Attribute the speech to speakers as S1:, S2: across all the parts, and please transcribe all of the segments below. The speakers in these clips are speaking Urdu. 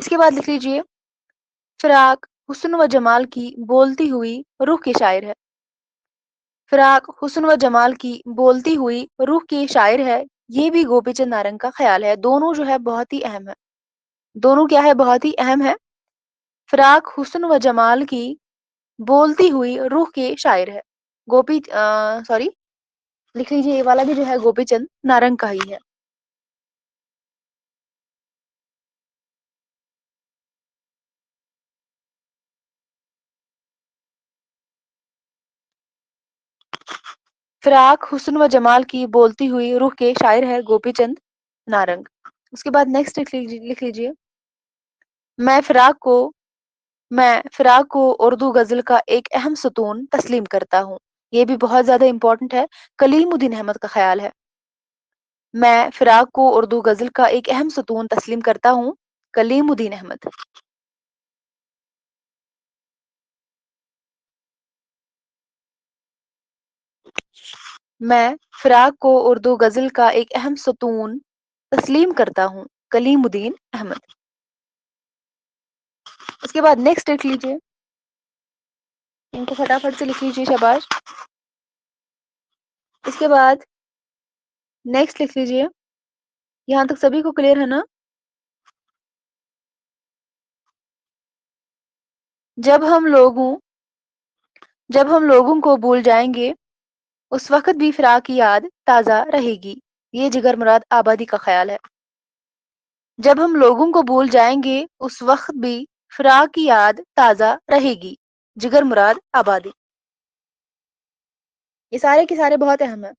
S1: اس کے بعد لکھ لیجیے فراق حسن و جمال کی بولتی ہوئی روح کے شاعر ہے. فراق حسن و جمال کی بولتی ہوئی روح کے شاعر ہے. یہ بھی گوپی چند نارنگ کا خیال ہے. دونوں جو ہے بہت ہی اہم ہے. دونوں کیا ہے؟ بہت ہی اہم ہے. فراق حسن و جمال کی بولتی ہوئی روح کے شاعر ہے. سوری لکھ لیجیے یہ والا بھی جو ہے گوپی چند نارنگ کا ہی ہے. فراق حسن و جمال کی بولتی ہوئی روح کے شاعر ہے گوپی چند نارنگ. اس کے بعد نیکسٹ لکھ لیجیے میں فراق کو اردو غزل کا ایک اہم ستون تسلیم کرتا ہوں. یہ بھی بہت زیادہ امپورٹنٹ ہے. کلیم الدین احمد کا خیال ہے. میں فراق کو اردو غزل کا ایک اہم ستون تسلیم کرتا ہوں. کلیم الدین احمد. میں فراق کو اردو غزل کا ایک اہم ستون تسلیم کرتا ہوں. کلیم الدین احمد. اس کے بعد نیکسٹ لکھ لیجیے ان کو فٹافٹ سے لکھ لیجیے شاباش. اس کے بعد نیکسٹ لکھ لیجیے. یہاں تک سبھی کو کلیئر ہے نا؟ جب ہم لوگوں کو بھول جائیں گے اس وقت بھی فراق کی یاد تازہ رہے گی. یہ جگر مراد آبادی کا خیال ہے. جب ہم لوگوں کو بھول جائیں گے اس وقت بھی فراق کی یاد تازہ رہے گی. جگر مراد آبادی. یہ سارے کے سارے بہت اہم ہیں.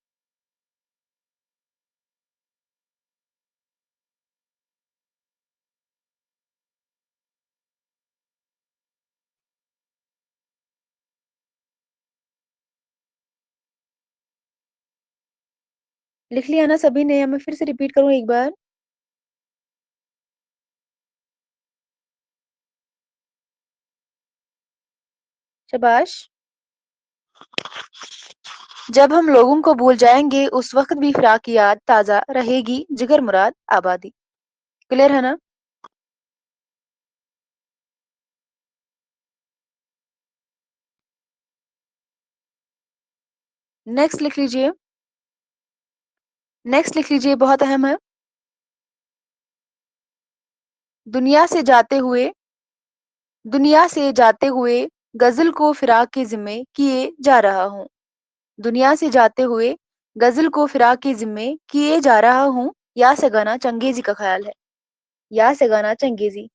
S1: لکھ لیا نا سبھی نے؟ میں پھر سے ریپیٹ کروں ایک بار. شاباش. جب ہم لوگوں کو بھول جائیں گے اس وقت بھی فراق کی یاد تازہ رہے گی. جگر مراد آبادی. کلیئر ہے نا؟ نیکسٹ لکھ لیجیے بہت اہم ہے. دنیا سے جاتے ہوئے غزل کو فراق کے ذمے کیے جا رہا ہوں. دنیا سے جاتے ہوئے غزل کو فراق کے ذمے کیے جا رہا ہوں. یا سگانا چنگیزی کا خیال ہے. یا سگانا چنگیزی.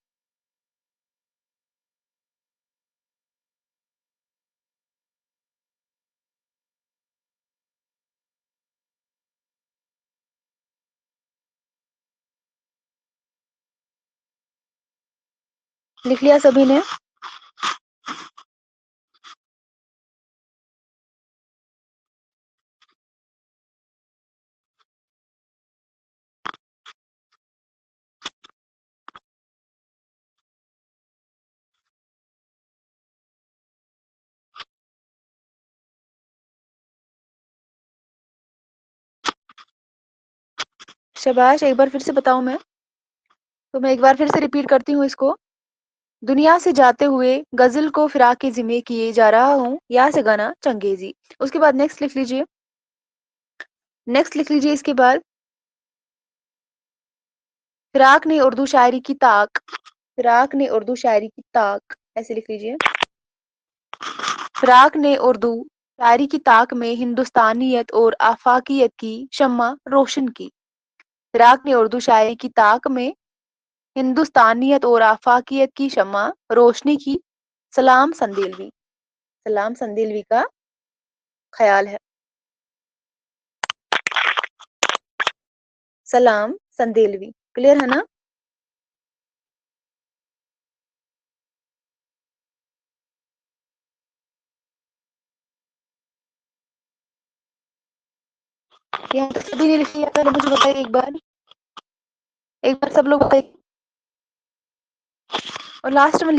S1: لکھ لیا سبھی نے؟ شاباش. ایک بار پھر سے بتاؤں میں تو میں ایک بار پھر سے ریپیٹ کرتی ہوں اس کو. دنیا سے جاتے ہوئے غزل کو فراق کے ذمے کیے جا رہا ہوں. یا سے گانا چنگیزی. اس کے بعد نیکسٹ لکھ لیجیے اس کے بعد فراق نے اردو شاعری کی طاق ایسے لکھ لیجیے. فراق نے اردو شاعری کی طاق میں ہندوستانیت اور آفاقیت کی شمع روشن کی. فراق نے اردو شاعری کی طاق میں ہندوستانیت اور آفاقیت کی شمع روشنی کی. سلام سندیلوی کا خیال ہے. سلام سندیلوی. کلیئر ہے نا؟ یہاں تک سبھی نے لکھ لیا؟ پہلے مجھے بتائیے ایک بار سب لوگ بتائیے. اور لاسٹ میں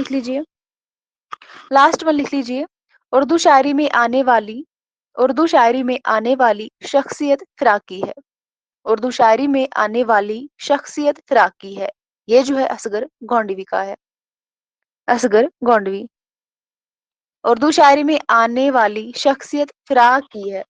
S1: لکھ لیجیے اردو شاعری میں آنے والی شخصیت فراق کی ہے. اردو شاعری میں آنے والی شخصیت فراق کی ہے. یہ جو ہے اصغر گونڈوی کا ہے، اصغر گونڈوی۔ اردو شاعری میں آنے والی شخصیت فراق کی ہے۔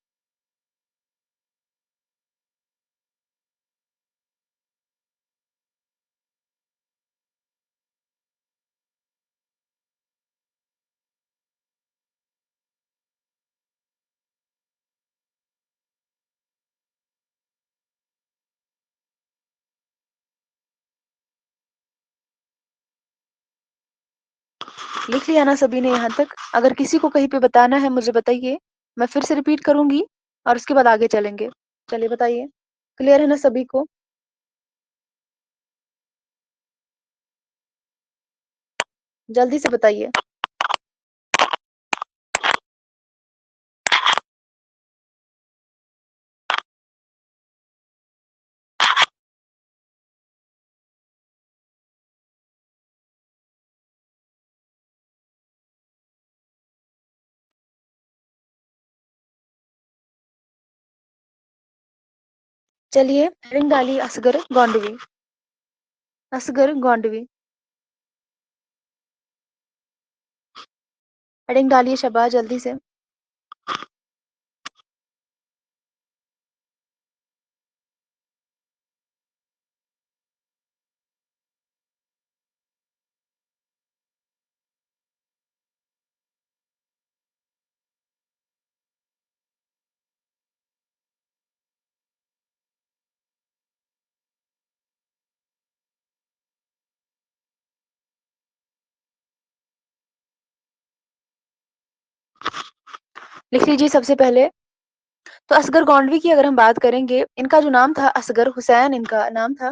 S1: لکھ لیا نا سبھی نے یہاں تک؟ اگر کسی کو کہیں پہ بتانا ہے مجھے بتائیے، میں پھر سے ریپیٹ کروں گی اور اس کے بعد آگے چلیں گے۔ چلیے بتائیے، کلیئر ہے نا سبھی کو؟ جلدی سے بتائیے۔ چلیے ہیڈنگ ڈالیے اصغر گونڈوی، اصغر گونڈوی، ہیڈنگ ڈالیے شبا جلدی سے۔ لکھ لیجیے سب سے پہلے تو اصغر گونڈوی کی اگر ہم بات کریں گے، ان کا جو نام تھا اصغر حسین ان کا نام تھا۔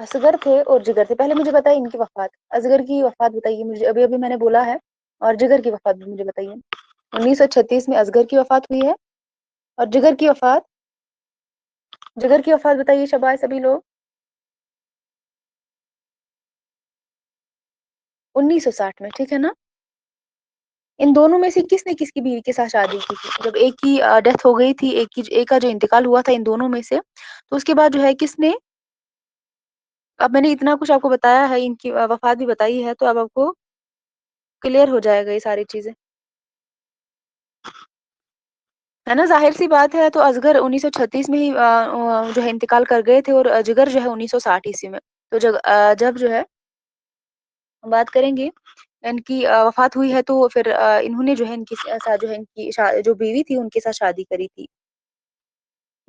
S1: اصغر تھے اور جگر تھے. پہلے مجھے بتائیے ان کی وفات. اصغر کی وفات بتائیے مجھے, ابھی ابھی میں نے بولا ہے. اور جگر کی وفات بھی مجھے بتائیے. 1936 میں اصغر کی وفات ہوئی ہے. اور جگر کی وفات, جگر کی وفات بتائیے شبائے سبھی لوگ. 1960 میں, ٹھیک ہے نا. ان دونوں میں سے کس نے کس کی بیوی کے ساتھ شادی کی تھی جب ایک کی ڈیتھ ہو گئی تھی, ایک کا جو انتقال ہوا تھا ان دونوں میں سے, تو اس کے بعد جو ہے کس نے, اب میں نے اتنا کچھ آپ کو بتایا ہے, ان کی وفات بھی بتائی ہے, تو اب آپ کو کلیئر ہو جائے گا یہ ساری چیزیں, ہے نا. ظاہر سی بات ہے. تو اصغر 1936 میں ہی جو ہے انتقال کر گئے تھے, اور جگر جو ہے 1960 میں. تو جب جو ہے بات کریں گے ان کی وفات ہوئی ہے, تو پھر انہوں نے جو ہے ان کی ساتھ جو ہے ان کی جو بیوی تھی ان کے ساتھ شادی کری تھی.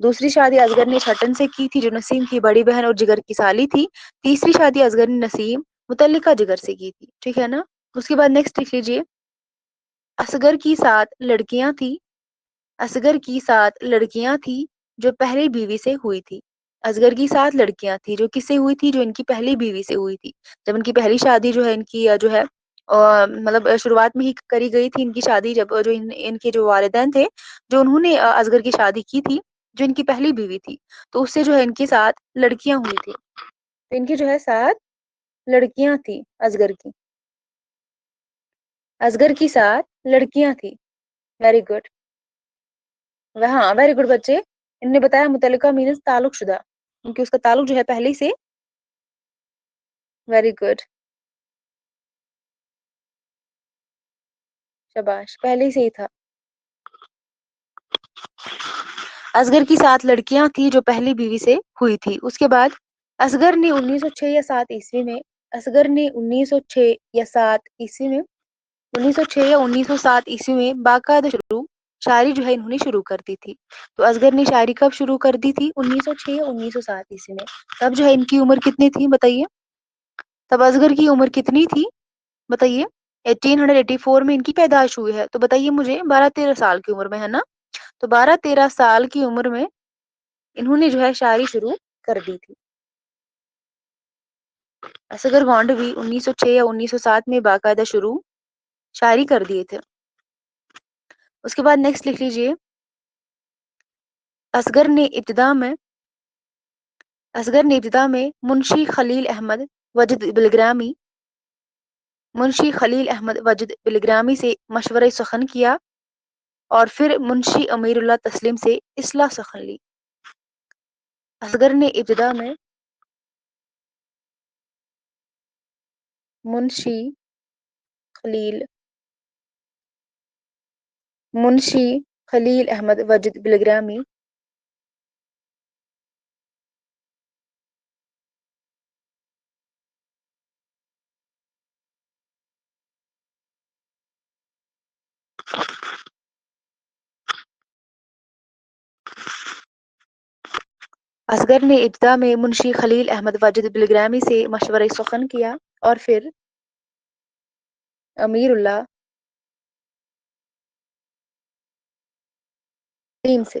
S1: دوسری شادی اصغر نے چھٹن سے کی تھی جو نسیم کی بڑی بہن اور جگر کی سالی تھی. تیسری شادی اصغر نے نسیم متعلقہ جگر سے کی تھی, ٹھیک ہے نا. اس کے بعد نیکسٹ لکھ لیجیے. اصغر کی 7 لڑکیاں تھی. اصغر کی 7 لڑکیاں تھی جو پہلی بیوی سے ہوئی تھی. اصغر کی 7 لڑکیاں تھی جو کس سے ہوئی تھی, جو ان کی پہلی بیوی سے ہوئی تھی. جب ان کی پہلی شادی جو ہے ان کی جو ہے مطلب شروعات میں ہی کری گئی تھی ان کی شادی, جب جو ان کے جو والدین تھے, جو انہوں نے اصغر کی شادی کی تھی, جو ان کی پہلی بیوی تھی, تو اس سے جو ہے ان کی 7 لڑکیاں ہوئی تھی. تو ان کی جو ہے 7 لڑکیاں تھی اصغر کی. اصغر کی 7 لڑکیاں تھی. Very good. ہاں ویری گڈ بچے. ان نے بتایا متعلقہ مینس تعلق شدہ, کیونکہ اس کا تعلق جو ہے پہلے سے. Very good. شاباش, پہلے سے ہی تھا. اصغر کی 7 لڑکیاں تھی جو پہلی بیوی سے ہوئی تھی. اس کے بعد اصغر نے 1906 یا 7 عیسوی میں, اصغر نے 1906 یا 7 عیسوی میں, 1906 یا 1907 عیسوی میں باقاعدہ شاعری جو ہے انہوں نے شروع کر دی تھی. تو اصغر نے شاعری کب شروع کر دی تھی, 1906 یا 1907 عیسوی میں. تب جو ہے ان کی عمر کتنی تھی بتائیے. تب اصغر کی عمر کتنی تھی بتائیے. 1884 میں ان کی پیدائش ہوئی ہے, تو بتائیے مجھے 12-13 سال کی عمر میں, ہے نا. تو 12-13 سال کی عمر میں انہوں نے جو ہے شاعری شروع کر دی تھی. اصغر گانڈوی 1906 یا 1907 میں باقاعدہ شروع شاعری کر دیے تھے. اس کے بعد نیکسٹ لکھ لیجیے. اصغر نے ابتدا میں منشی خلیل احمد وجد بلگرامی سے مشورہ سخن کیا, اور پھر منشی امیر اللہ تسلیم سے اصلاح سخن لی. اصغر نے ابتدا میں منشی خلیل احمد وجد بلگرامی اصغر نے ابتدا میں منشی خلیل احمد وجد بلگرامی سے مشورہ سخن کیا, اور پھر امیر اللہ تسلیم سے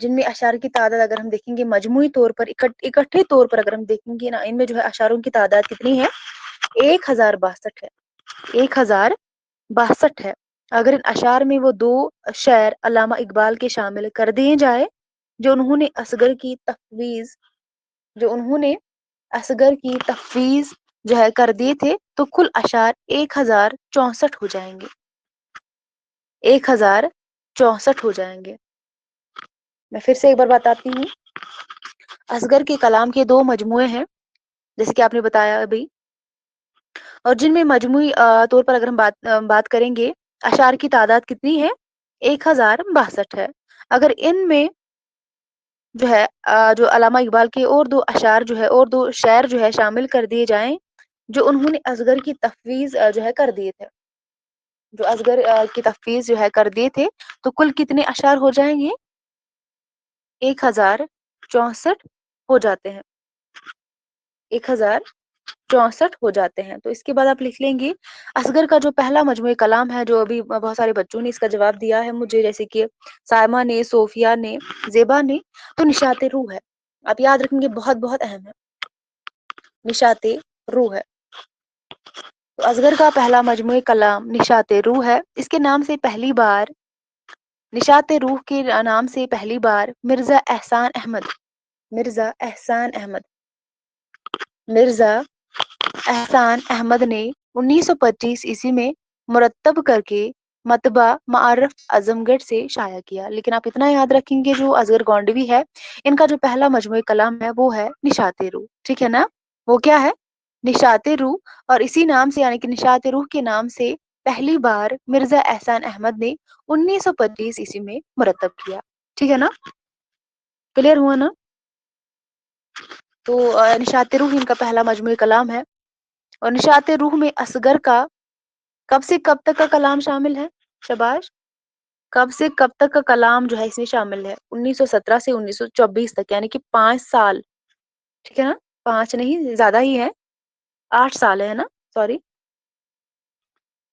S1: جن میں اشعار کی تعداد اگر ہم دیکھیں گے مجموعی طور پر اکٹھے طور پر اگر ہم دیکھیں گے نا، ان میں جو ہے اشعاروں کی تعداد کتنی ہے؟ 1062 ہے، 1062 ہے۔ اگر ان اشعار میں وہ 2 شعر علامہ اقبال کے شامل کر دیے جائے جو انہوں نے اصغر کی تفویض جو ہے کر دیے تھے، تو کل اشعار 1064 ہو جائیں گے، 1064 ہو جائیں گے۔ میں پھر سے ایک بار بتاتی ہوں، اصغر کے کلام کے 2 مجموعے ہیں جیسے کہ آپ نے بتایا ابھی، اور جن میں مجموعی طور پر اگر ہم بات کریں گے اشعار کی تعداد کتنی ہے؟ 1062 ہے۔ اگر ان میں جو ہے جو علامہ اقبال کے اور 2 اشعار جو ہے اور 2 شعر جو ہے شامل کر دیے جائیں جو انہوں نے اصغر کی تفویض جو ہے کر دیے تھے، جو اصغر کی تفویض جو ہے کر دیے تھے، تو کل کتنے اشعار ہو جائیں گے؟ 1064 ہو جاتے ہیں، 1064 ہو جاتے ہیں۔ تو اس کے بعد آپ لکھ لیں گے اصغر کا جو پہلا مجموعہ کلام ہے، جو ابھی بہت سارے بچوں نے اس کا جواب دیا ہے مجھے، جیسے کہ سائمہ نے، صوفیہ نے، زیبا نے، تو نشاط روح ہے۔ آپ یاد رکھیں گے، بہت بہت اہم ہے، نشاط روح ہے۔ تو اصغر کا پہلا مجموعہ کلام نشاط روح ہے۔ اس کے نام سے پہلی بار نشاط روح کے نام سے پہلی بار مرزا احسان احمد نے 1925 عیسوی میں مرتب کر کے مطبع معارف اعظم گڑھ سے شائع کیا۔ لیکن آپ اتنا یاد رکھیں گے جو اصغر گونڈوی ہے، ان کا جو پہلا مجموعہ کلام ہے وہ ہے نشاط روح، ٹھیک ہے نا؟ وہ کیا ہے؟ نشاط روح، اور اسی نام سے یعنی کہ نشاط روح کے نام سے پہلی بار مرزا احسان احمد نے 1925 عیسوی میں مرتب کیا، ٹھیک ہے نا؟ کلیئر ہوا نا؟ تو نشاط روح ان کا پہلا مجموعہ کلام ہے، اور نشاط روح میں اصغر کا کب سے کب تک کا کلام شامل ہے؟ شاباش، کب سے کب تک کا کلام جو ہے اس میں شامل ہے؟ 1917 سے 1924 تک، یعنی کہ 5 سال، ٹھیک ہے نا؟ 5 نہیں، زیادہ ہی ہے، 8 سال ہے نا، سوری۔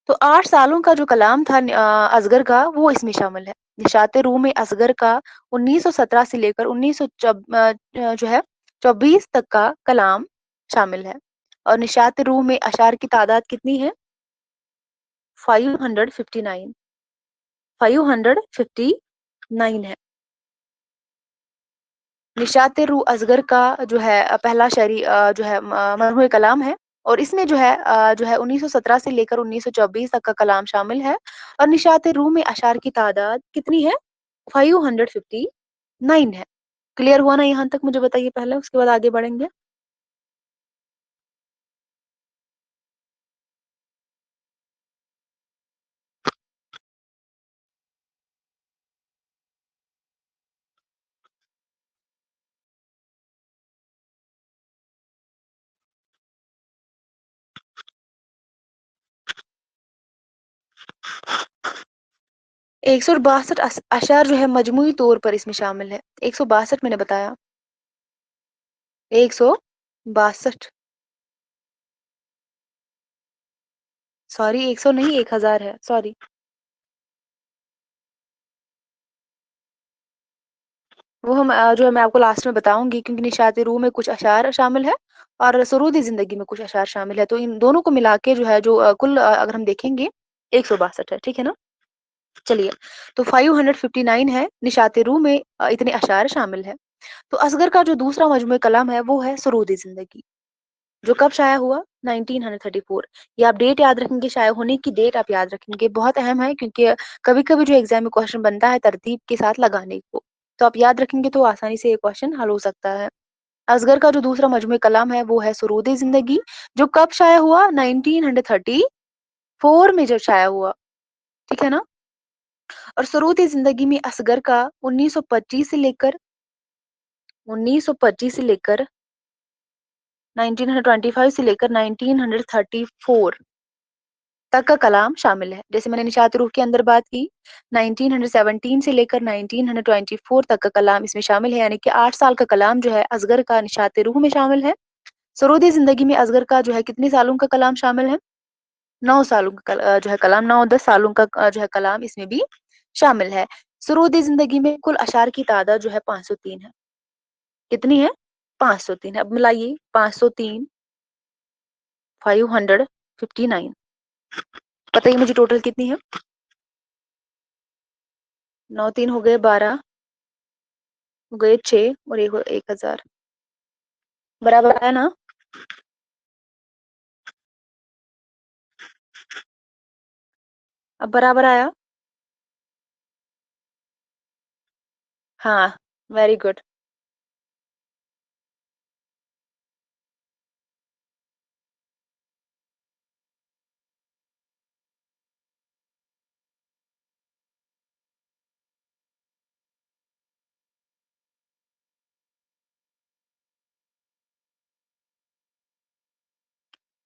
S1: تو 8 سالوں کا جو کلام تھا اصغر کا، وہ اس میں شامل ہے۔ نشاط روح میں اصغر کا 1917 سے لے کر 1924 تک کا کلام شامل ہے، اور نشاط روح میں اشعار کی تعداد کتنی ہے؟ 559 ہے۔ نشاط روح اصغر کا جو ہے پہلا شعری جو ہے مجموعہ کلام ہے، اور اس میں جو ہے 1917 سے لے کر 1924 تک کا کلام شامل ہے، اور نشاط روح میں اشعار کی تعداد کتنی ہے؟ 559 ہے۔ کلیئر ہوا نا یہاں تک؟ مجھے بتائیے پہلے، اس کے بعد آگے بڑھیں گے۔ ایک سو باسٹھ اشعار جو ہے مجموعی طور پر اس میں شامل ہے۔ 162 میں نے بتایا، 162، سوری 100 نہیں، 1000 ہے، سوری۔ وہ ہم جو ہے میں آپ کو لاسٹ میں بتاؤں گی، کیونکہ نشاط روح میں کچھ اشعار شامل ہے اور سرود زندگی میں کچھ اشعار شامل ہے، تو ان دونوں کو ملا کے جو ہے جو کل اگر ہم دیکھیں گے 162 ہے، ٹھیک ہے نا؟ چلیے، تو 559 ہے، نشاط روح میں اتنے اشعار شامل ہے۔ تو اصغر کا جو دوسرا مجموعہ کلام ہے وہ ہے سرود زندگی، جو کب شائع ہوا؟ 1934۔ یہ آپ ڈیٹ یاد رکھیں گے، شائع ہونے کی ڈیٹ آپ یاد رکھیں گے، بہت اہم ہے، کیونکہ کبھی کبھی جو ایگزام میں کوشچن بنتا ہے ترتیب کے ساتھ لگانے کو، تو آپ یاد رکھیں گے تو آسانی سے یہ کوشچن حل ہو سکتا ہے۔ اصغر کا جو دوسرا مجموعہ کلام ہے وہ ہے سرود زندگی، جو کب شائع ہوا؟ 1934 میں جو شائع ہوا، ٹھیک ہے نا؟ اور سرود زندگی میں اصغر کا 1925 سے لے کر 1925 سے لے کر 1934 تک کا کلام شامل ہے۔ جیسے میں نے نشاط روح کے اندر بات کی، 1917 سے لے کر 1924 تک کا کلام اس میں شامل ہے، یعنی کہ 8 سال کا کلام جو ہے اصغر کا نشاط روح میں شامل ہے۔ سرود زندگی میں اصغر کا جو ہے کتنے سالوں کا کلام شامل ہے؟ 9 سالوں کا جو ہے کلام، 9-10 سالوں کا جو ہے کلام اس میں بھی شامل ہے۔ سرود زندگی میں کل اشعار کی تعداد جو ہے 503 ہے. کتنی ہے؟ 503 ہے. اب ملائیے 503 559. بتائیے مجھے ٹوٹل کتنی ہے؟ 9 3 ہو گئے 12 ہو گئے 6 اور 1000. برابر ہے نا؟ اب برابر آیا؟ ہاں ویری گڈ.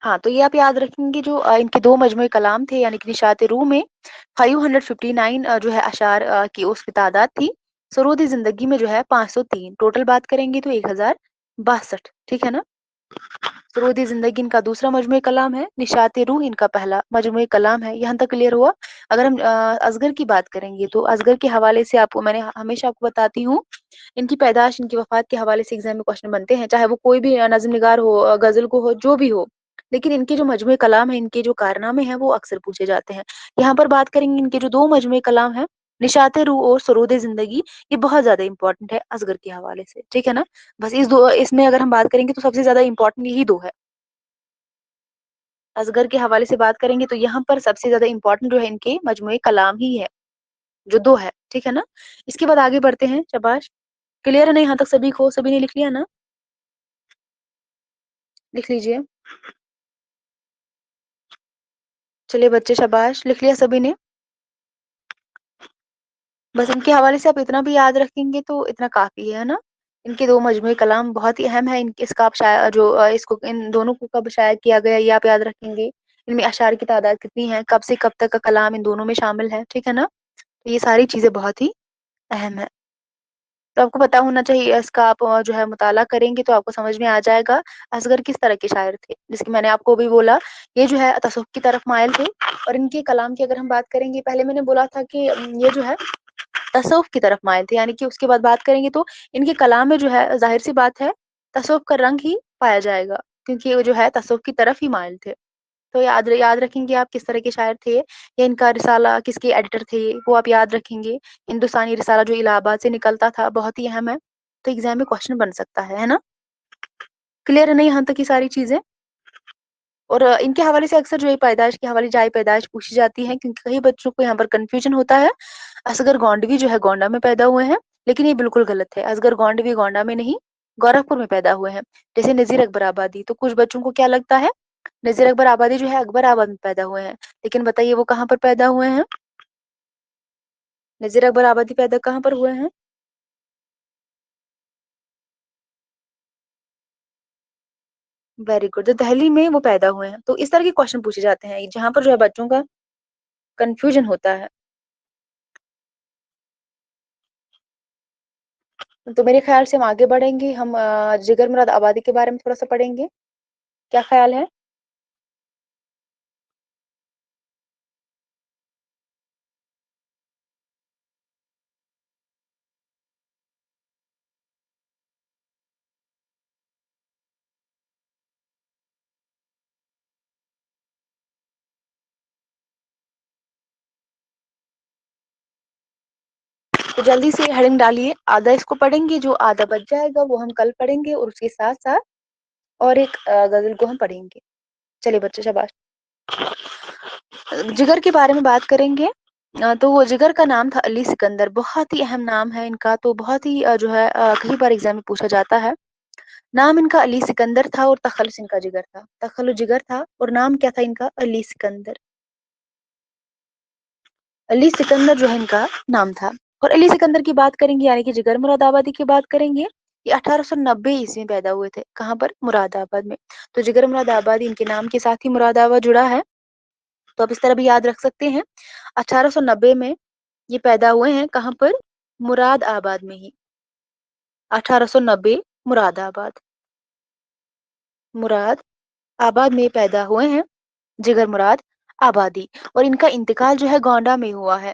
S1: ہاں تو یہ آپ یاد رکھیں گے جو ان کے دو مجموعے کلام تھے یعنی کہ نشاط روح میں 559 جو ہے اشعار کی اس کی تعداد تھی. سرود زندگی میں جو ہے 503. ٹوٹل بات کریں گے تو 1062. ٹھیک ہے نا؟ سرود زندگی ان کا دوسرا مجموعہ کلام ہے. نشاط روح ان کا پہلا مجموعہ کلام ہے. یہاں تک کلیئر ہوا؟ اگر ہم اصغر کی بات کریں گے تو اصغر کے حوالے سے آپ کو میں نے ہمیشہ آپ کو بتاتی ہوں ان کی پیدائش ان کی وفات کے حوالے سے ایگزام میں کوشچن بنتے ہیں چاہے وہ کوئی بھی نظم نگار ہو غزل کو ہو جو بھی ہو. لیکن ان کے جو مجموعہ کلام ہیں ان کے جو کارنامے ہیں وہ اکثر پوچھے جاتے ہیں. یہاں پر بات کریں گے ان کے جو دو مجموعہ کلام ہیں نشاط روح اور سرود زندگی یہ بہت زیادہ امپورٹنٹ ہے اصغر کے حوالے سے. ٹھیک ہے نا؟ بس اس میں اگر ہم بات کریں گے تو سب سے زیادہ امپورٹنٹ یہی دو ہے. اصغر کے حوالے سے بات کریں گے تو یہاں پر سب سے زیادہ امپورٹنٹ جو ہے ان کے مجموعہ کلام ہی ہے جو دو ہے. ٹھیک ہے نا؟ اس کے بعد آگے بڑھتے ہیں. شاباش. کلیئر ہے نا یہاں تک سبھی کو؟ سبھی نے لکھ لیا نا؟ لکھ لیجئے. چلیے بچے شاباش لکھ لیا سبھی نے. بس ان کے حوالے سے آپ اتنا بھی یاد رکھیں گے تو اتنا کافی ہے نا. ان کے دو مجموعے کلام بہت ہی اہم ہے. اس کا جو اس کو ان دونوں کو کب شائع کیا گیا یہ آپ یاد رکھیں گے. ان میں اشعار کی تعداد کتنی ہے کب سے کب تک کا کلام ان دونوں میں شامل ہے. ٹھیک ہے نا؟ تو یہ ساری چیزیں بہت ہی اہم ہے. تو آپ کو پتا ہونا چاہیے اس کا آپ جو ہے مطالعہ کریں گے تو آپ کو سمجھ میں آ جائے گا اصغر کس طرح کے شاعر تھے. جس کہ میں نے آپ کو بھی بولا یہ جو ہے تصوف کی طرف مائل تھے. اور ان کے کلام کی اگر ہم بات کریں گے پہلے میں نے بولا تھا کہ یہ جو ہے تصوف کی طرف مائل تھے. یعنی کہ اس کے بعد بات کریں گے تو ان کے کلام میں جو ہے ظاہر سی بات ہے تصوف کا رنگ ہی پایا جائے گا کیونکہ وہ جو ہے تصوف کی طرف ہی مائل تھے. تو یاد رکھیں گے آپ کس طرح کے شاعر تھے. یا ان کا رسالہ کس کے ایڈیٹر تھے وہ آپ یاد رکھیں گے. ہندوستانی رسالہ جو الہ آباد سے نکلتا تھا بہت ہی اہم ہے. تو ایگزام میں کوشچن بن سکتا ہے نا؟ کلیئر ہے نہیں یہاں تک کی ساری چیزیں؟ اور ان کے حوالے سے اکثر جو ہے پیدائش کے حوالے جائے پیدائش پوچھی جاتی ہے کیونکہ کئی بچوں کو یہاں پر کنفیوژن ہوتا ہے. اصغر گونڈوی جو ہے گونڈا میں پیدا ہوئے ہیں لیکن یہ بالکل غلط ہے. اصغر گونڈوی گونڈا میں نہیں گورکھپور میں پیدا ہوئے ہیں. جیسے نذیر اکبر آبادی تو کچھ بچوں کو کیا لگتا ہے نذیر اکبر آبادی جو ہے اکبر آباد میں پیدا ہوئے ہیں. لیکن بتائیے وہ کہاں پر پیدا ہوئے ہیں؟ نذیر اکبر آبادی پیدا کہاں پر ہوئے ہیں؟ Very good. تو دہلی میں وہ پیدا ہوئے ہیں. تو اس طرح کے کوشچن پوچھے جاتے ہیں جہاں پر جو ہے بچوں کا کنفیوژن ہوتا ہے. تو میرے خیال سے ہم آگے بڑھیں گے. ہم جگر مراد آبادی کے بارے میں تھوڑا سا پڑھیں گے. کیا خیال ہے؟ تو جلدی سے ہیڈنگ ڈالیے. آدھا اس کو پڑھیں گے جو آدھا بچ جائے گا وہ ہم کل پڑھیں گے اور اس کے ساتھ ساتھ اور ایک غزل کو ہم پڑھیں گے. چلیے بچے شاباش. جگر کے بارے میں بات کریں گے. تو وہ جگر کا نام تھا علی سکندر. بہت ہی اہم نام ہے ان کا. تو بہت ہی جو ہے کئی بار ایگزام میں پوچھا جاتا ہے. نام ان کا علی سکندر تھا اور تخلص ان کا جگر تھا. تخلص جگر تھا اور نام کیا تھا ان کا علی سکندر. علی سکندر جو ہے ان کا نام تھا. اور علی سکندر کی بات کریں گے یعنی کہ جگر مراد آبادی کی بات کریں گے. یہ 1890 میں پیدا ہوئے تھے. کہاں پر؟ مراد آباد میں. تو جگر مراد آبادی ان کے نام کے ساتھ ہی مراد آباد جڑا ہے. تو آپ اس طرح بھی یاد رکھ سکتے ہیں. 1890 میں یہ پیدا ہوئے ہیں. کہاں پر؟ مراد آباد میں ہی. 1890 مراد آباد. مراد آباد میں پیدا ہوئے ہیں جگر مراد آبادی. اور ان کا انتقال جو ہے گونڈا میں ہوا ہے.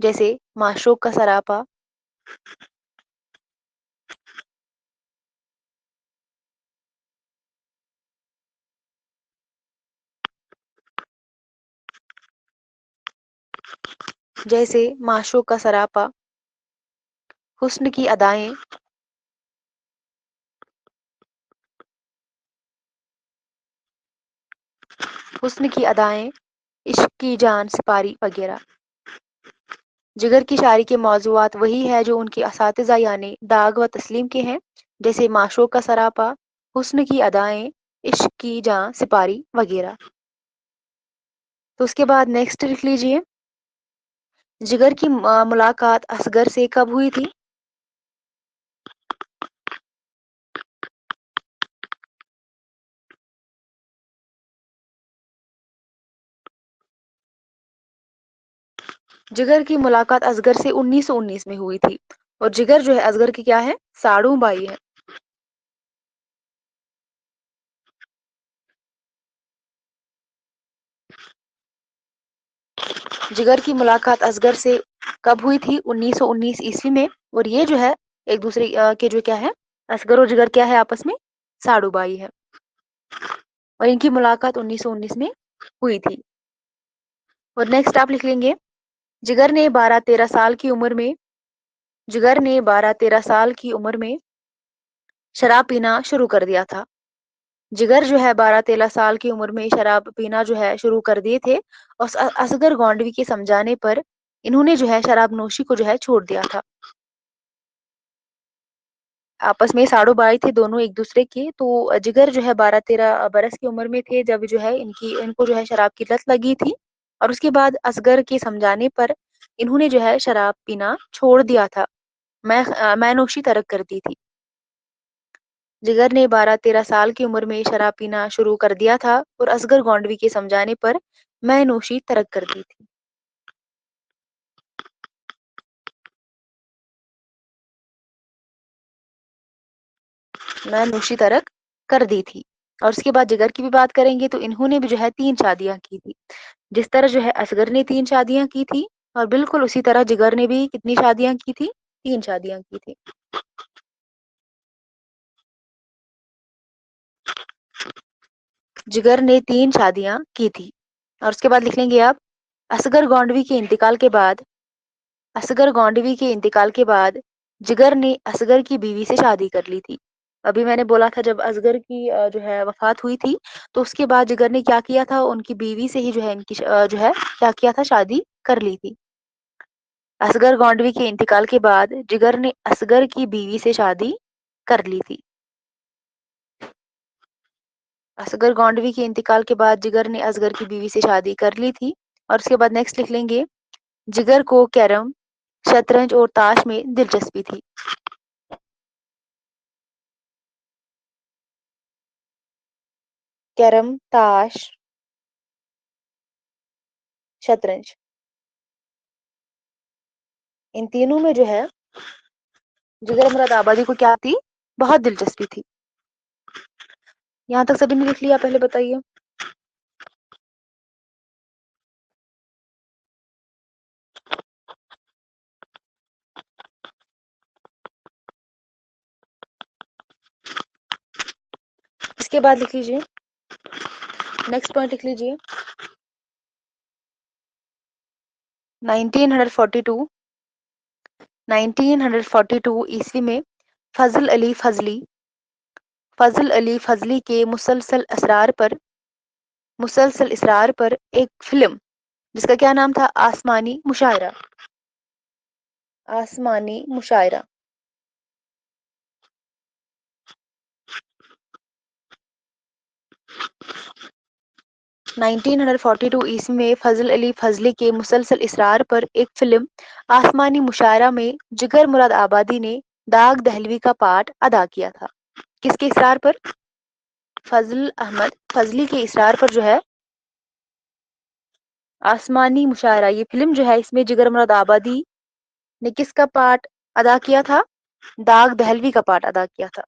S1: جیسے معشوق کا سراپا، جیسے معشوق کا سراپا، حسن کی ادائیں، حسن کی ادائیں، عشق کی جان سپاری وغیرہ۔ جگر کی شاعری کے موضوعات وہی ہے جو ان کے اساتذہ یعنی داغ و تسلیم کے ہیں، جیسے معشوق کا سراپا، حسن کی ادائیں، عشق کی جان سپاری وغیرہ۔ تو اس کے بعد نیکسٹ لکھ لیجئے، جگر کی ملاقات اصغر سے کب ہوئی تھی؟ جگر کی ملاقات اصغر سے 1919 میں ہوئی تھی، اور جگر جو ہے اصغر کی کیا ہے؟ ساڑوں بائی ہے۔ جگر کی ملاقات اصغر سے کب ہوئی تھی؟ 1919 میں، اور یہ جو ہے ایک دوسرے کے جو کیا ہے، اصغر اور جگر کیا ہے آپس میں؟ ساڑو بائی ہے، اور ان کی ملاقات 1919 میں ہوئی تھی۔ اور نیکسٹ آپ لکھ لیں گے، جگر نے 12-13 سال کی عمر میں، جگر نے 12-13 سال کی عمر میں شراب پینا شروع کر دیا تھا۔ جگر جو ہے 12-13 سال کی عمر میں شراب پینا جو ہے شروع کر دیے تھے، اور اصغر گونڈوی کے سمجھانے پر انہوں نے جو ہے شراب نوشی کو جو ہے چھوڑ دیا تھا۔ آپس میں ساڑو بھائی تھے دونوں ایک دوسرے کے، تو جگر جو ہے 12-13 برس کی عمر میں تھے جب جو ہے ان کو جو ہے شراب کی لت لگی تھی، اور اس کے بعد اصغر کے سمجھانے پر انہوں نے جو ہے شراب پینا چھوڑ دیا تھا، میں نوشی ترک کر دی تھی۔ جگر نے 12-13 سال کی عمر میں شراب پینا شروع کر دیا تھا، اور اصغر گونڈوی کے سمجھانے پر میں نوشی ترک کر دی تھی۔ میں نوشی ترک کر دی تھی۔ اور اس کے بعد جگر کی بھی بات کریں گے تو انہوں نے بھی جو ہے 3 شادیاں کی تھی، جس طرح جو ہے اصغر نے 3 شادیاں کی تھی، اور بالکل اسی طرح جگر نے بھی کتنی شادیاں کی تھی؟ 3 شادیاں کی تھی۔ جگر نے 3 شادیاں کی تھی، اور اس کے بعد لکھ لیں گے آپ، اصغر گونڈوی کے انتقال کے بعد، اصغر گونڈوی کے انتقال کے بعد جگر نے اصغر کی بیوی سے شادی کر لی تھی۔ ابھی میں نے بولا تھا جب اصغر کی جو ہے وفات ہوئی تھی، تو اس کے بعد جگر نے کیا کیا تھا؟ ان کی بیوی سے ہی جو ہے ان کی جو ہے کیا کیا تھا؟ شادی کر لی تھی۔ اصغر گونڈوی کے انتقال کے بعد جگر نے اصغر کی بیوی سے شادی کر لی تھی۔ اصغر گونڈوی کے انتقال کے بعد جگر نے اصغر کی بیوی سے شادی کر لی تھی، اور اس کے بعد نیکسٹ لکھ لیں گے، جگر کو کیرم، شطرنج اور تاش میں دلچسپی تھی۔ کیرم، تاش، شطرنج، ان تینوں میں جو ہے جگر مراد آبادی کو کیا تھی؟ بہت دلچسپی تھی۔ یہاں تک سبھی نے لکھ لیا؟ پہلے بتائیے۔ اس کے بعد لکھ لیجیے، نیکسٹ پوائنٹ لکھ لیجیے، 1942 عیسوی میں فضل علی فضلی کے مسلسل اصرار پر ایک فلم جس کا کیا نام تھا؟ آسمانی مشاعرہ، آسمانی مشاعرہ۔ 1942 عیسوی میں فضل علی فضلی کے مسلسل اصرار پر ایک فلم آسمانی مشاعرہ میں جگر مراد آبادی نے داغ دہلوی کا پارٹ ادا کیا تھا۔ کس کے اصرار پر؟ فضل احمد فضلی کے اصرار پر جو ہے آسمانی مشاعرہ یہ فلم جو ہے، اس میں جگر مراد آبادی نے کس کا پارٹ ادا کیا تھا؟ داغ دہلوی کا پارٹ ادا کیا تھا۔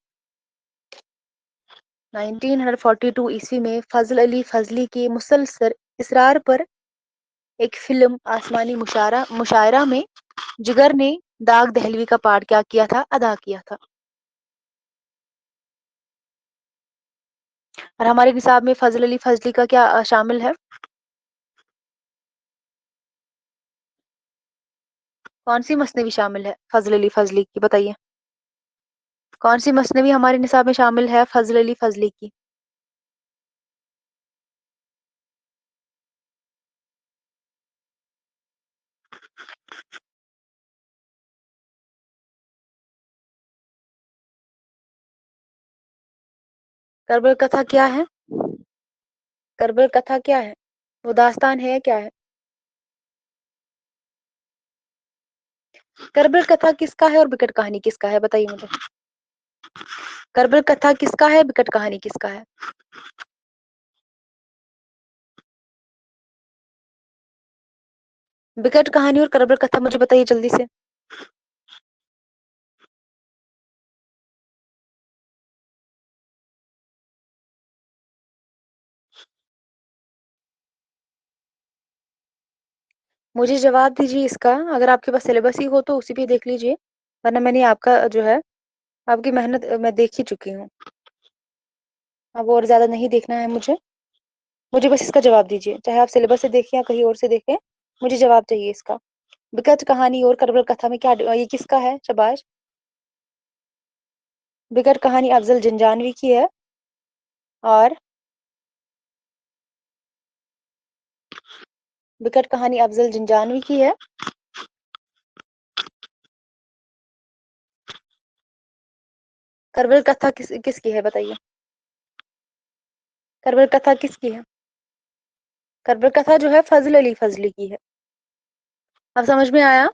S1: 1942 عیسوی میں فضل علی فضلی کے مسلسل اصرار پر ایک فلم آسمانی مشاعرہ میں جگر نے داغ دہلوی کا پارٹ کیا کیا تھا، ادا کیا تھا؟ اور ہمارے نصاب میں فضل علی فضلی کا کیا شامل ہے؟ کون سی مثنوی شامل ہے فضل علی فضلی کی، بتائیے؟ کون سی مثنوی ہمارے نصاب میں شامل ہے فضل علی فضلی کی؟ کربل کتھا کیا ہے؟ کربل کتھا کیا ہے؟ وہ داستان ہے کیا ہے؟ کربل کتھا کس کا ہے اور بکٹ کہانی کس کا ہے، بتائیے مجھے؟ کربل کتھا کس کا ہے، بکٹ کہانی کس کا ہے؟ بکٹ کہانی اور کربل کتھا مجھے بتائیے جلدی سے۔ مجھے جواب دیجیے اس کا، اگر آپ کے پاس سلیبس ہی ہو تو اسی پہ دیکھ لیجیے، ورنہ میں نے آپ کا جو ہے آپ کی محنت میں دیکھ ہی چکی ہوں، اب اور زیادہ نہیں دیکھنا ہے مجھے بس اس کا جواب دیجیے، چاہے آپ سلیبس سے دیکھیں یا کہیں اور سے دیکھیں، مجھے جواب چاہیے اس کا۔ بکٹ کہانی اور کربل کتھا میں کیا یہ کس کا ہے شباش؟ بکٹ کہانی افضل جنجانوی کی ہے، اور بکٹ کہانی افضل جنجانوی کی ہے۔ کربل کتھا کس کی ہے بتائیے؟ کربل کتھا کس کی ہے؟ کربل کتھا جو ہے فضل علی فضلی کی ہے، اب سمجھ میں آیا؟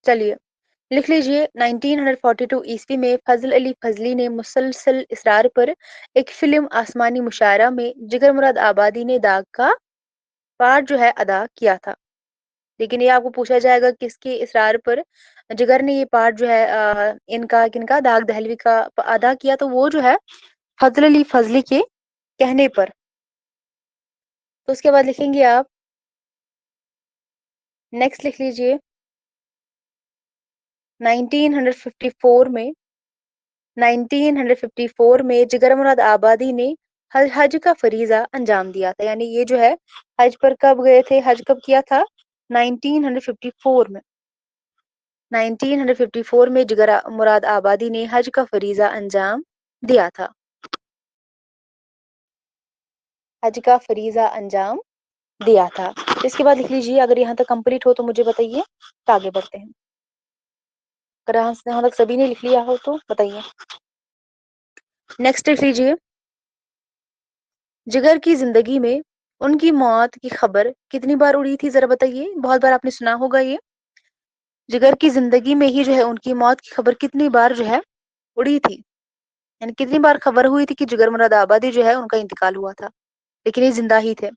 S1: چلیے لکھ لیجیے، 1942 عیسوی میں فضل علی فضلی نے مسلسل اصرار پر ایک فلم آسمانی مشاعرہ میں جگر مراد آبادی نے داغ کا پارٹ جو ہے ادا کیا تھا، لیکن یہ آپ کو پوچھا جائے گا کس کے اصرار پر جگر نے یہ پارٹ جو ہے ان کا کن کا داغ دہلوی کا ادا کیا، تو وہ جو ہے فضل علی فضلی کے کہنے پر۔ تو اس کے بعد لکھیں گے آپ، نیکسٹ لکھ لیجیے، 1954 میں 1954 میں جگر مراد آبادی نے حج کا فریضہ انجام دیا تھا، یعنی یہ جو ہے حج پر کب گئے تھے، حج کب کیا تھا؟ 1954 میں 1954 میں جگر مراد آبادی نے حج کا فریضہ انجام دیا تھا، حج کا فریضہ انجام دیا تھا۔ اس کے بعد لکھ لیجیے، اگر یہاں تک کمپلیٹ ہو تو مجھے بتائیے، آگے بڑھتے ہیں۔ اگر یہاں تک سبھی نے لکھ لیا ہو تو بتائیے، نیکسٹ لکھ لیجیے، جگر کی زندگی میں ان کی موت کی خبر کتنی بار اڑی تھی، ذرا بتائیے، بہت بار آپ نے سنا ہوگا یہ، جگر کی زندگی میں ہی جو ہے ان کی موت کی خبر کتنی بار جو ہے اڑی تھی، یعنی کتنی بار خبر ہوئی تھی کہ جگر مراد آبادی جو ہے ان کا انتقال ہوا تھا، لیکن یہ زندہ ہی تھے۔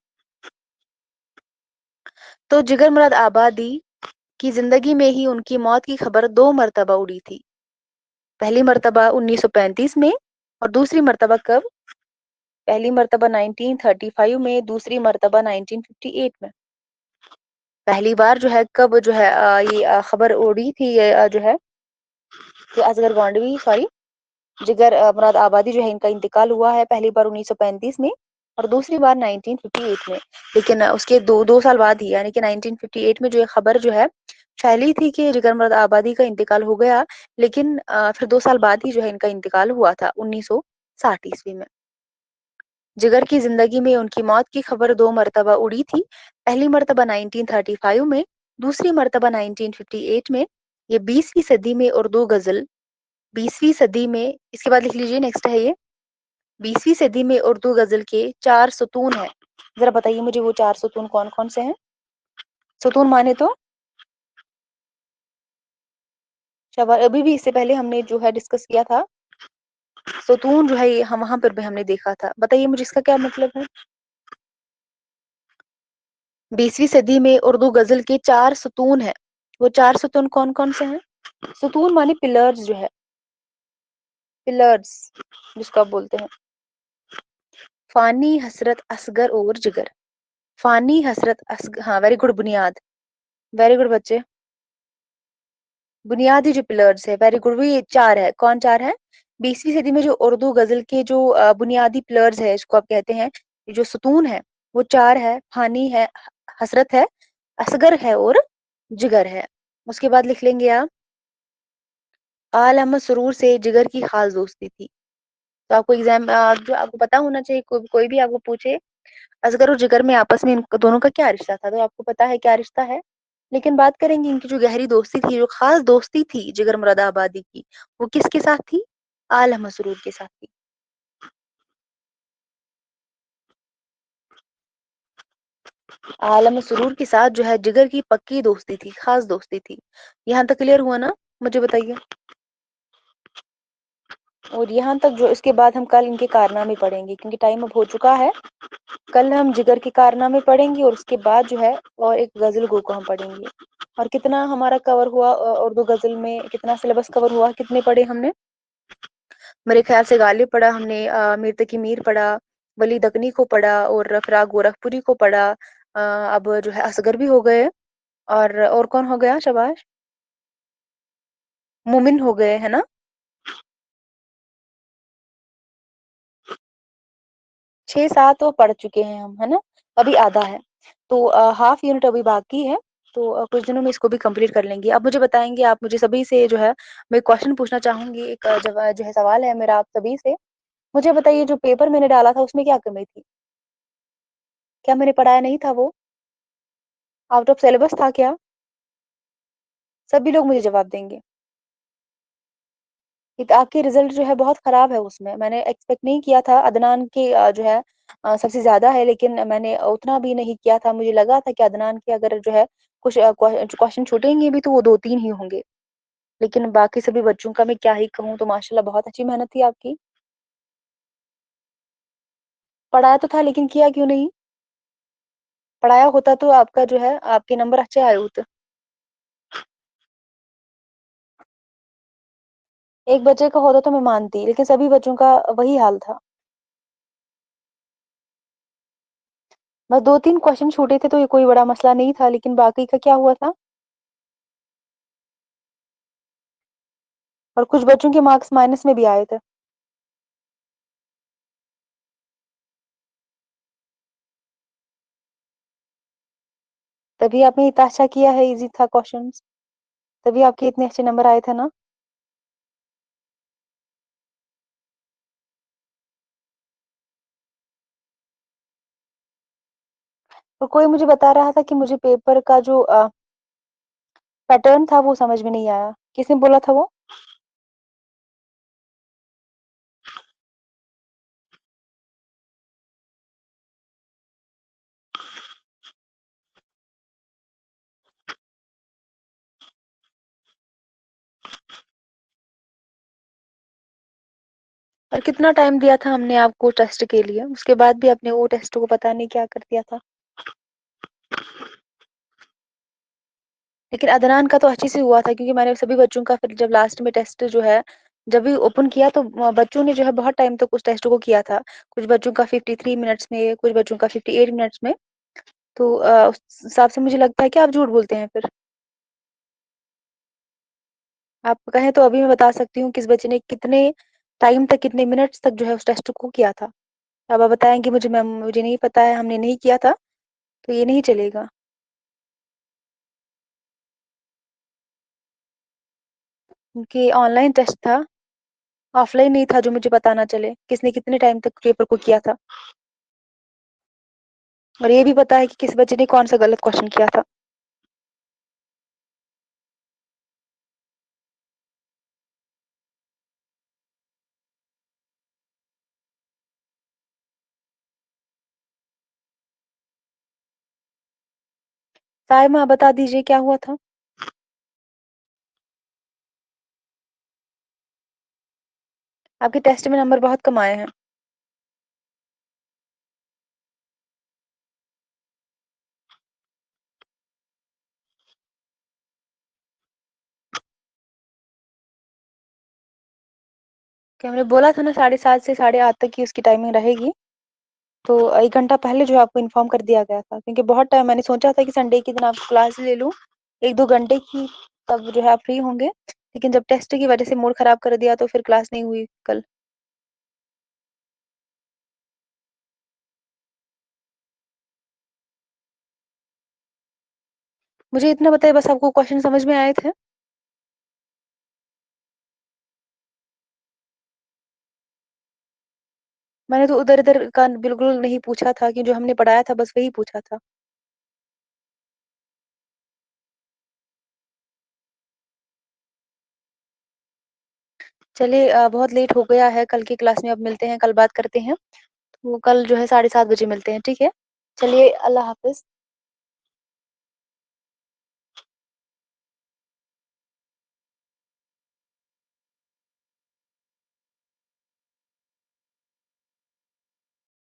S1: تو جگر مراد آبادی کی زندگی میں ہی ان کی موت کی خبر 2 مرتبہ اڑی تھی، پہلی مرتبہ 1935 میں اور دوسری مرتبہ کب؟ پہلی مرتبہ 1935 میں، دوسری مرتبہ 1958 میں۔ پہلی بار جو ہے کب جو ہے یہ خبر اڑی تھی، یہ جو ہے کہ اصغر گانڈوی جگر مراد آبادی جو ہے ان کا انتقال ہوا ہے پہلی بار 1935 میں اور دوسری بار 1958 میں، لیکن اس کے دو سال بعد ہی، یعنی کہ 1958 میں جو یہ خبر جو ہے پھیلی تھی کہ جگر مراد آبادی کا انتقال ہو گیا، لیکن پھر 2 سال بعد ہی جو ہے ان کا انتقال ہوا تھا 1960 عیسوی میں۔ جگر کی زندگی میں ان کی موت کی خبر 2 مرتبہ اڑی تھی، پہلی مرتبہ 1935 میں، دوسری مرتبہ 1958 میں۔ یہ 20ویں صدی میں اردو غزل 20ویں صدی میں، اس کے بعد لکھ لیجیے، نیکسٹ ہے یہ، 20ویں صدی میں اردو غزل کے 4 ستون ہیں، ذرا بتائیے مجھے وہ 4 ستون کون کون سے ہیں؟ ستون مانے تو شباب، ابھی بھی اس سے پہلے ہم نے جو ہے ڈسکس کیا تھا ستون جو ہے ہم وہاں پر بھی ہم نے دیکھا تھا، بتائیے مجھے اس کا کیا مطلب ہے؟ 20ویں صدی میں اردو غزل کے 4 ستون ہیں، وہ 4 ستون کون کون سے ہیں؟ ستون مانے پلرز جو ہے، پلرز جس کو آپ بولتے ہیں، فانی، حسرت، اصغر اور جگر۔ فانی حسرت ہاں ویری گڈ، بنیاد، ویری گڈ بچے، بنیادی جو پلرز ہے، ویری گڈ، وہی چار ہے، کون چار ہے؟ 20ویں صدی میں جو اردو غزل کے جو بنیادی پلرز ہے، اس کو آپ کہتے ہیں، جو ستون ہے، وہ چار ہے، فانی ہے، حسرت ہے، اصغر ہے، اور جگر ہے۔ اس کے بعد لکھ لیں گے آپ، آل احمد سرور سے جگر کی خاص دوستی تھی۔ تو آپ کو ایگزام جو آپ کو پتا ہونا چاہیے، کوئی بھی آپ کو پوچھے اصغر اور جگر میں آپس میں ان دونوں کا کیا رشتہ تھا، تو آپ کو پتا ہے کیا رشتہ ہے، لیکن بات کریں گے ان کی جو گہری دوستی تھی، جو خاص دوستی تھی جگر مراد آبادی کی، وہ کس کے ساتھ تھی؟ آل احمد سرور کے ساتھ تھی۔ آل احمد سرور کے ساتھ جو ہے جگر کی پکی دوستی تھی، خاص دوستی تھی۔ یہاں تک کلیئر ہوا نا؟ مجھے بتائیے۔ اور یہاں تک جو اس کے بعد ہم کل ان کے کارنامے پڑھیں گے، کیونکہ ٹائم اب ہو چکا ہے۔ کل ہم جگر کے کارنامے پڑھیں گے، اور اس کے بعد جو ہے اور ایک غزل گو کو ہم پڑھیں گے۔ اور کتنا ہمارا کور ہوا اردو غزل میں، کتنا سلیبس کور ہوا، کتنے پڑھے ہم نے؟ میرے خیال سے غالب پڑھا ہم نے، میر تقی میر پڑھا، ولی دکنی کو پڑھا، اور فراق گورکھپوری کو پڑھا، اب جو ہے اصغر بھی ہو گئے، اور کون ہو گیا شباش؟ مومن ہو گئے، ہے نا؟ 6 7 تو پڑھ چکے ہیں ہم، ہے نا؟ ابھی آدھا ہے، تو ہاف یونٹ ابھی باقی ہے، تو کچھ دنوں میں اس کو بھی کمپلیٹ کر لیں گے۔ اب مجھے بتائیں گے آپ، مجھے سبھی سے جو ہے میں کوشچن پوچھنا چاہوں گی، ایک جو ہے سوال ہے میرا آپ سبھی سے، مجھے بتائیے جو پیپر میں نے ڈالا تھا اس میں کیا کمی تھی؟ کیا میں نے پڑھایا نہیں تھا؟ وہ آؤٹ آف سلیبس تھا کیا؟ سبھی لوگ مجھے جواب دیں گے۔ آپ کی رزلٹ جو ہے بہت خراب ہے، اس میں نے ایکسپیکٹ نہیں کیا تھا، عدنان کی جو ہے سب سے زیادہ ہے، لیکن میں نے اتنا بھی نہیں کیا تھا، مجھے لگا تھا کہ عدنان کے اگر جو ہے کچھ کوشچن چھوٹیں گے بھی تو وہ 2 3 ہی ہوں گے، لیکن باقی سبھی بچوں کا میں کیا ہی کہوں، تو ماشاءاللہ بہت اچھی محنت تھی آپ کی۔ پڑھایا تو تھا لیکن کیا کیوں نہیں؟ پڑھایا ہوتا تو آپ کا جو ہے آپ کے نمبر اچھے آئے ہوتے۔ ایک بچے کا ہوتا تو میں مانتی، لیکن سبھی بچوں کا وہی حال تھا، بس 2 3 کوشچن چھوٹے تھے، تو یہ کوئی بڑا مسئلہ نہیں تھا، لیکن باقی کا کیا ہوا تھا؟ اور کچھ بچوں کے مارکس مائنس میں بھی آئے تھے۔ تبھی آپ نے اتنا اچھا کیا ہے، ایزی تھا کوشچنس، تبھی آپ کے اتنے اچھے نمبر آئے تھے نا۔ اور کوئی مجھے بتا رہا تھا کہ مجھے پیپر کا جو پیٹرن تھا وہ سمجھ میں نہیں آیا، کس نے بولا تھا وہ؟ اور کتنا ٹائم دیا تھا ہم نے آپ کو ٹیسٹ کے لیے، اس کے بعد بھی آپ نے وہ ٹیسٹ کو پتا نہیں کیا کر دیا تھا۔ لیکن عدنان کا تو اچھے سے ہوا تھا، کیونکہ میں نے سبھی بچوں کا پھر جب لاسٹ میں ٹیسٹ جو ہے جب بھی اوپن کیا، تو بچوں نے جو ہے بہت ٹائم تک اس ٹیسٹ کو کیا تھا، کچھ بچوں کا 53 منٹس میں، کچھ بچوں کا 58 منٹس میں، تو اس حساب سے مجھے لگتا ہے کہ آپ جھوٹ بولتے ہیں پھر۔ آپ کہیں تو ابھی میں بتا سکتی ہوں کس بچے نے کتنے ٹائم تک، کتنے منٹس تک جو ہے اس ٹیسٹ کو کیا تھا۔ اب آپ بتائیں کہ مجھے نہیں پتا ہے، ہم نے نہیں کیا تھا، تو یہ نہیں چلے گا، کیونکہ آن لائن ٹیسٹ تھا، آف لائن نہیں تھا جو مجھے پتا نہ چلے کس نے کتنے ٹائم تک پیپر کو کیا تھا، اور یہ بھی پتا ہے کہ کس بچے نے کون سا غلط کوشچن کیا تھا۔ سائمہ بتا دیجیے کیا ہوا تھا؟ آپ کے ٹیسٹ میں نمبر بہت کم آئے ہیں۔ کہ ہم نے بولا تھا نا 7:30 سے 8:30 تک کی اس کی ٹائمنگ رہے گی، تو 1 گھنٹہ پہلے جو ہے آپ کو انفارم کر دیا گیا تھا، کیونکہ بہت ٹائم میں نے سوچا تھا کہ سنڈے کے دن آپ کلاس لے لوں 1-2 گھنٹے کی، تب جو ہے آپ فری ہوں گے، لیکن جب ٹیسٹ کی وجہ سے موڈ خراب کر دیا تو پھر کلاس نہیں ہوئی کل۔ مجھے اتنا بتائیے بس، آپ کو کوشچن سمجھ میں آئے تھے؟ میں نے تو ادھر ادھر کا بالکل نہیں پوچھا تھا، کہ جو ہم نے پڑھایا تھا بس وہی پوچھا تھا۔ چلیے بہت لیٹ ہو گیا ہے، کل کی کلاس میں اب ملتے ہیں، کل بات کرتے ہیں، تو کل جو ہے 7:30 بجے ملتے ہیں، ٹھیک ہے؟ چلیے اللہ حافظ۔